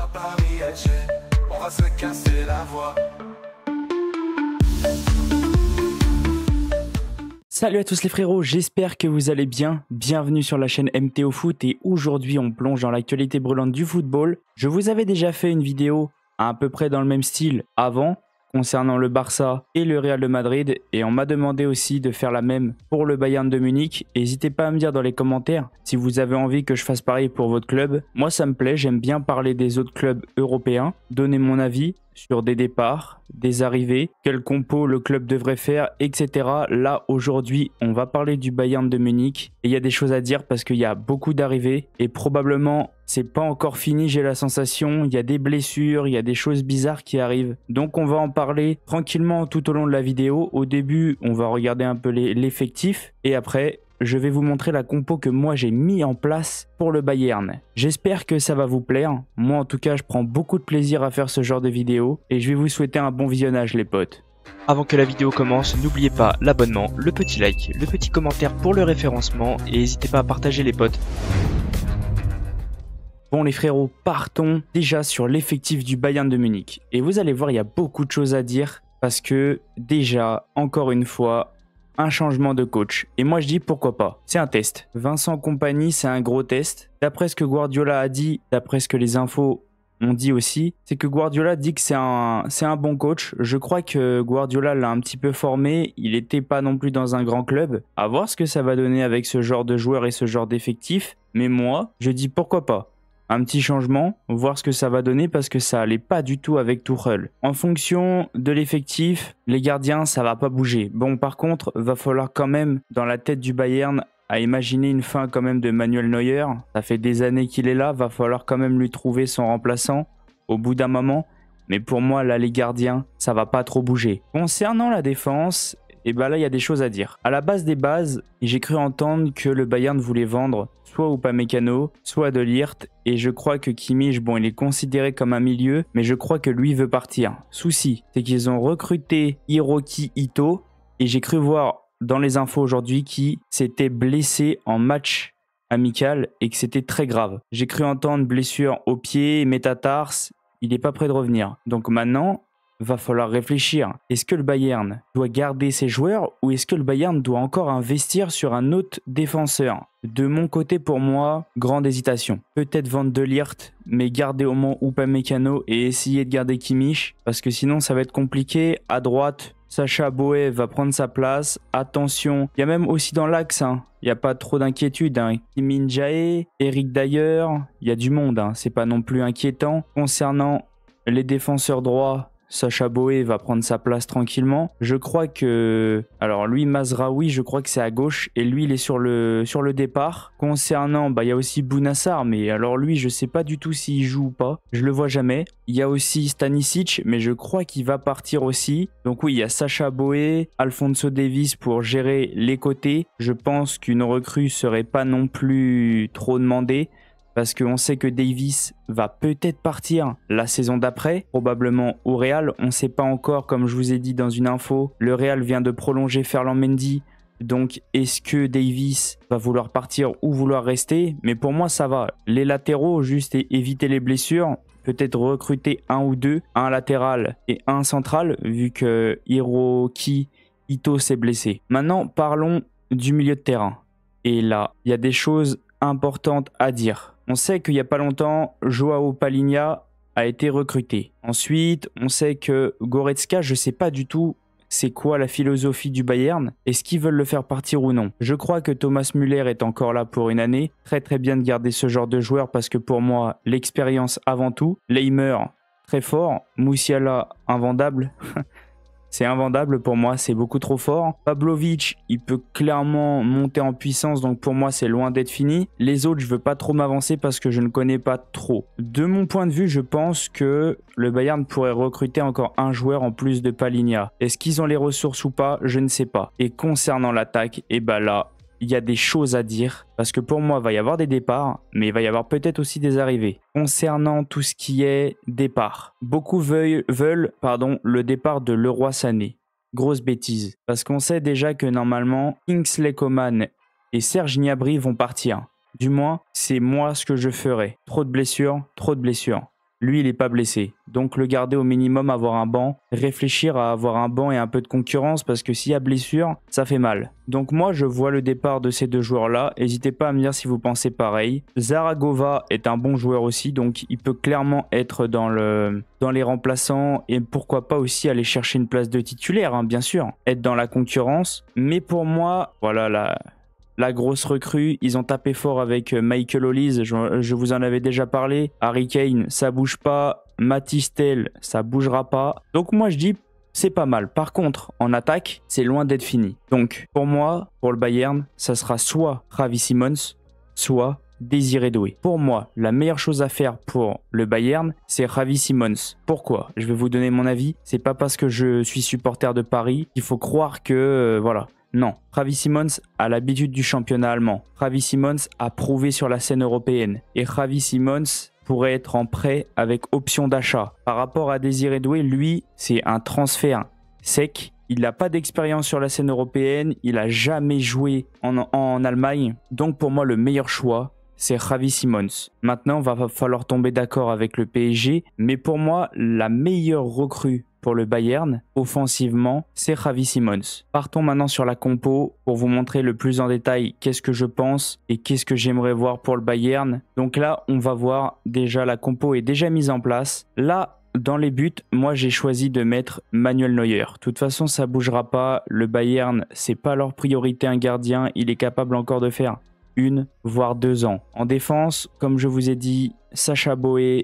à Paris SG, on va se casser la voix. Salut à tous les frérots, j'espère que vous allez bien. Bienvenue sur la chaîne MTO Foot et aujourd'hui on plonge dans l'actualité brûlante du football. Je vous avais déjà fait une vidéo à peu près dans le même style avant, concernant le Barça et le Real de Madrid, et on m'a demandé aussi de faire la même pour le Bayern de Munich. N'hésitez pas à me dire dans les commentaires si vous avez envie que je fasse pareil pour votre club. Moi ça me plaît, j'aime bien parler des autres clubs européens, donner mon avis sur des départs, des arrivées, quel compo le club devrait faire, etc. Là, aujourd'hui, on va parler du Bayern de Munich. Et il y a des choses à dire parce qu'il y a beaucoup d'arrivées. Et probablement, c'est pas encore fini, j'ai la sensation. Il y a des blessures, il y a des choses bizarres qui arrivent. Donc, on va en parler tranquillement tout au long de la vidéo. Au début, on va regarder un peu l'effectif. Et après, je vais vous montrer la compo que moi j'ai mis en place pour le Bayern. J'espère que ça va vous plaire. Moi en tout cas, je prends beaucoup de plaisir à faire ce genre de vidéo et je vais vous souhaiter un bon visionnage les potes. Avant que la vidéo commence, n'oubliez pas l'abonnement, le petit like, le petit commentaire pour le référencement et n'hésitez pas à partager les potes. Bon les frérots, partons déjà sur l'effectif du Bayern de Munich. Et vous allez voir, il y a beaucoup de choses à dire parce que déjà, encore une fois, un changement de coach. Et moi je dis pourquoi pas. C'est un test. Vincent Kompany, c'est un gros test. D'après ce que Guardiola a dit, d'après ce que les infos ont dit aussi, c'est que Guardiola dit que c'est un bon coach. Je crois que Guardiola l'a un petit peu formé. Il n'était pas non plus dans un grand club. À voir ce que ça va donner avec ce genre de joueurs et ce genre d'effectif. Mais moi, je dis pourquoi pas. Un petit changement, voir ce que ça va donner parce que ça allait pas du tout avec Tuchel. En fonction de l'effectif, les gardiens, ça va pas bouger. Bon, par contre, va falloir quand même, dans la tête du Bayern, à imaginer une fin quand même de Manuel Neuer. Ça fait des années qu'il est là, va falloir quand même lui trouver son remplaçant au bout d'un moment. Mais pour moi, là, les gardiens, ça va pas trop bouger. Concernant la défense, et ben là, il y a des choses à dire. À la base des bases, j'ai cru entendre que le Bayern voulait vendre soit Upamecano, soit De Ligt, et je crois que Kimmich, bon, il est considéré comme un milieu, mais je crois que lui veut partir. Souci, c'est qu'ils ont recruté Hiroki Ito, et j'ai cru voir dans les infos aujourd'hui qu'il s'était blessé en match amical et que c'était très grave. J'ai cru entendre blessure au pied, métatarse, il n'est pas prêt de revenir. Donc maintenant, va falloir réfléchir. Est-ce que le Bayern doit garder ses joueurs ou est-ce que le Bayern doit encore investir sur un autre défenseur? De mon côté, pour moi, grande hésitation. Peut-être vendre De Ligt, mais garder au moins Upamecano et essayer de garder Kimmich, parce que sinon ça va être compliqué. À droite, Sacha Boey va prendre sa place. Attention, il y a même aussi dans l'axe, il n'y a pas trop d'inquiétude. Kim Min-jae, Eric Dyer, il y a du monde, c'est pas non plus inquiétant. Concernant les défenseurs droits, Sacha Boey va prendre sa place tranquillement. Je crois que... Alors lui, Mazraoui, je crois que c'est à gauche. Et lui, il est sur le départ. Concernant... il y a aussi Bounassar. Mais alors lui, je sais pas du tout s'il joue ou pas. Je le vois jamais. Il y a aussi Stanisic. Mais je crois qu'il va partir aussi. Donc oui, il y a Sacha Boey, Alphonso Davies pour gérer les côtés. Je pense qu'une recrue serait pas non plus trop demandée. Parce qu'on sait que Davies va peut-être partir la saison d'après, probablement au Real. On ne sait pas encore, comme je vous ai dit dans une info, le Real vient de prolonger Ferland Mendy. Donc, est-ce que Davies va vouloir partir ou vouloir rester? Mais pour moi, ça va. Les latéraux, juste éviter les blessures. Peut-être recruter un ou deux, un latéral et un central, vu que Hiroki Ito s'est blessé. Maintenant, parlons du milieu de terrain. Et là, il y a des choses importantes à dire. On sait qu'il n'y a pas longtemps, Joao Palhinha a été recruté. Ensuite, on sait que Goretzka, je ne sais pas du tout c'est quoi la philosophie du Bayern. Est-ce qu'ils veulent le faire partir ou non? Je crois que Thomas Müller est encore là pour une année. Très très bien de garder ce genre de joueur parce que pour moi, l'expérience avant tout. Leimer, très fort. Musiala, invendable. C'est invendable pour moi, c'est beaucoup trop fort. Pavlovic, il peut clairement monter en puissance, donc pour moi c'est loin d'être fini. Les autres, je veux pas trop m'avancer parce que je ne connais pas trop. De mon point de vue, je pense que le Bayern pourrait recruter encore un joueur en plus de Palhinha. Est-ce qu'ils ont les ressources ou pas? Je ne sais pas. Et concernant l'attaque, et bah là, il y a des choses à dire parce que pour moi, il va y avoir des départs, mais il va y avoir peut-être aussi des arrivées. Concernant tout ce qui est départ, beaucoup veulent le départ de Leroy Sané. Grosse bêtise, parce qu'on sait déjà que normalement, Kingsley Coman et Serge Gnabry vont partir. Du moins, c'est moi ce que je ferai. Trop de blessures, trop de blessures. lui, il n'est pas blessé. Donc, le garder au minimum, avoir un banc, réfléchir à avoir un banc et un peu de concurrence parce que s'il y a blessure, ça fait mal. Donc, moi, je vois le départ de ces deux joueurs-là. N'hésitez pas à me dire si vous pensez pareil. Zaragoza est un bon joueur aussi, donc il peut clairement être dans les remplaçants et pourquoi pas aussi aller chercher une place de titulaire, hein, bien sûr. Être dans la concurrence. Mais pour moi, voilà la grosse recrue, ils ont tapé fort avec Michael Olise, je vous en avais déjà parlé. Harry Kane, ça bouge pas. Mathys Tel, ça bougera pas. Donc moi je dis, c'est pas mal. Par contre, en attaque, c'est loin d'être fini. Donc pour moi, pour le Bayern, ça sera soit Xavi Simons, soit Désiré Doué. Pour moi, la meilleure chose à faire pour le Bayern, c'est Xavi Simons. Pourquoi? Je vais vous donner mon avis. C'est pas parce que je suis supporter de Paris qu'il faut croire que voilà. Non, Xavi Simons a l'habitude du championnat allemand. Xavi Simons a prouvé sur la scène européenne. Et Xavi Simons pourrait être en prêt avec option d'achat. Par rapport à Désiré Doué, lui, c'est un transfert sec. Il n'a pas d'expérience sur la scène européenne. Il n'a jamais joué en Allemagne. Donc pour moi, le meilleur choix, c'est Xavi Simons. Maintenant, va falloir tomber d'accord avec le PSG. Mais pour moi, la meilleure recrue pour le Bayern, offensivement, c'est Xavi Simons. Partons maintenant sur la compo pour vous montrer le plus en détail qu'est-ce que je pense et qu'est-ce que j'aimerais voir pour le Bayern. Donc là, on va voir déjà la compo est déjà mise en place. Là, dans les buts, moi j'ai choisi de mettre Manuel Neuer. De toute façon, ça bougera pas. Le Bayern, c'est pas leur priorité un gardien. Il est capable encore de faire 1 voire 2 ans. En défense, comme je vous ai dit, Sacha Boey,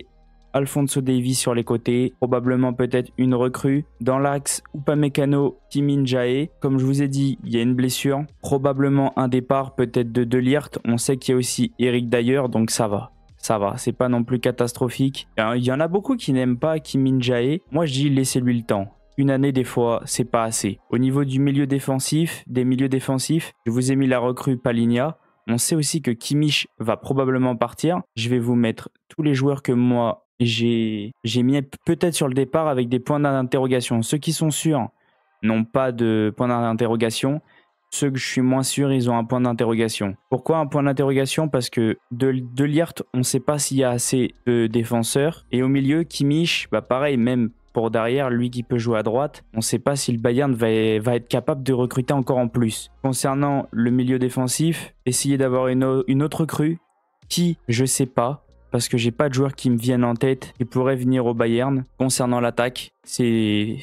Alphonso Davies sur les côtés, probablement peut-être une recrue. Dans l'axe, Upamecano, Kim Min-jae. Comme je vous ai dit, il y a une blessure. Probablement un départ peut-être de Ligt. On sait qu'il y a aussi Eric Dyer, donc ça va. Ça va, c'est pas non plus catastrophique. Il y en a beaucoup qui n'aiment pas Kim Min-jae. Moi je dis laissez-lui le temps. Une année des fois, c'est pas assez. Au niveau du milieu défensif, des milieux défensifs, je vous ai mis la recrue Palinha. On sait aussi que Kimmich va probablement partir. Je vais vous mettre tous les joueurs que moi j'ai mis peut-être sur le départ avec des points d'interrogation. Ceux qui sont sûrs n'ont pas de point d'interrogation. Ceux que je suis moins sûr, ils ont un point d'interrogation. Pourquoi un point d'interrogation? Parce que de Ligt, on ne sait pas s'il y a assez de défenseurs. Et au milieu, Kimmich, pareil, même pour derrière, lui qui peut jouer à droite, on ne sait pas si le Bayern va être capable de recruter encore en plus. Concernant le milieu défensif, essayer d'avoir une autre recrue qui, je ne sais pas, parce que j'ai pas de joueurs qui me viennent en tête et pourraient venir au Bayern. Concernant l'attaque, j'ai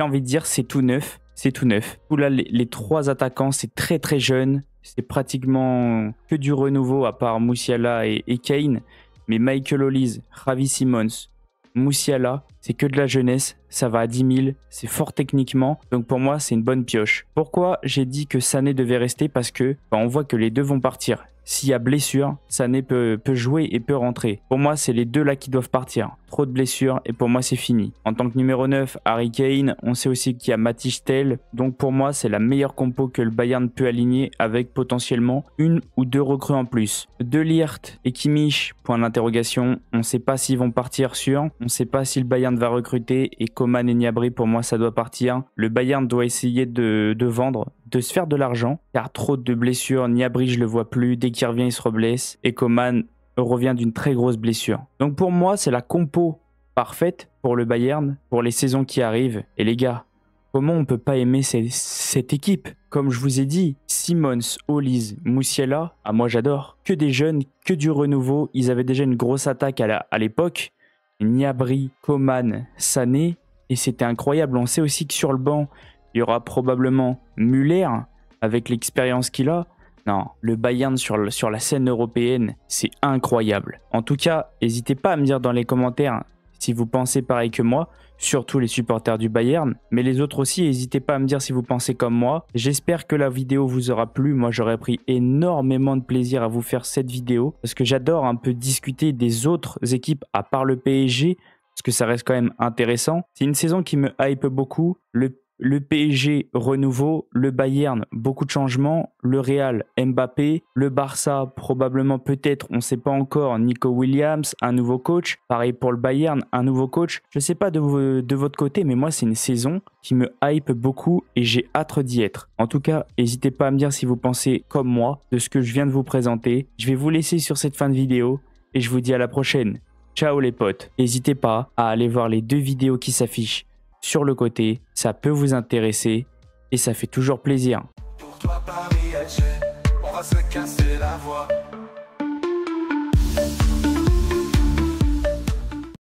envie de dire c'est tout neuf. C'est tout neuf. Tout là, les 3 attaquants, c'est très très jeune. C'est pratiquement que du renouveau à part Musiala et Kane. Mais Michael Olise, Xavi Simons, Musiala, c'est que de la jeunesse. Ça va à 10 000. C'est fort techniquement. Donc pour moi, c'est une bonne pioche. Pourquoi j'ai dit que Sané devait rester? Parce que on voit que les deux vont partir. S'il y a blessure, Sané peut jouer et peut rentrer. Pour moi, c'est les deux là qui doivent partir. Trop de blessures et pour moi, c'est fini. En tant que numéro 9, Harry Kane, on sait aussi qu'il y a Mathys Tel. Donc pour moi, c'est la meilleure compo que le Bayern peut aligner avec potentiellement 1 ou 2 recrues en plus. De Ligt et Kimmich, point d'interrogation. On ne sait pas s'ils vont partir sûr. On ne sait pas si le Bayern va recruter. Et Coman et Gnabry, pour moi, ça doit partir. Le Bayern doit essayer de vendre, de se faire de l'argent, car trop de blessures. Gnabry, je le vois plus. Dès qu'il revient, il se reblesse. Et Coman revient d'une très grosse blessure. Donc pour moi, c'est la compo parfaite pour le Bayern, pour les saisons qui arrivent. Et les gars, comment on peut pas aimer cette équipe? Comme je vous ai dit, Simons, Olise, Musiala, moi j'adore. Que des jeunes, que du renouveau. Ils avaient déjà une grosse attaque à l'époque. Gnabry, Coman, Sané. Et c'était incroyable. On sait aussi que sur le banc, il y aura probablement Müller, avec l'expérience qu'il a. Non, le Bayern sur la scène européenne, c'est incroyable. En tout cas, n'hésitez pas à me dire dans les commentaires si vous pensez pareil que moi, surtout les supporters du Bayern, mais les autres aussi, n'hésitez pas à me dire si vous pensez comme moi. J'espère que la vidéo vous aura plu. Moi, j'aurais pris énormément de plaisir à vous faire cette vidéo, parce que j'adore un peu discuter des autres équipes à part le PSG, parce que ça reste quand même intéressant. C'est une saison qui me hype beaucoup. Le PSG renouveau, le Bayern beaucoup de changements, le Real Mbappé, le Barça probablement peut-être, on ne sait pas encore, Nico Williams, un nouveau coach. Pareil pour le Bayern, un nouveau coach. Je ne sais pas de votre côté, mais moi c'est une saison qui me hype beaucoup et j'ai hâte d'y être. En tout cas, n'hésitez pas à me dire si vous pensez comme moi de ce que je viens de vous présenter. Je vais vous laisser sur cette fin de vidéo et je vous dis à la prochaine. Ciao les potes. N'hésitez pas à aller voir les 2 vidéos qui s'affichent sur le côté. Ça peut vous intéresser et ça fait toujours plaisir. Pour toi Paris Alger, on va se casser la voix.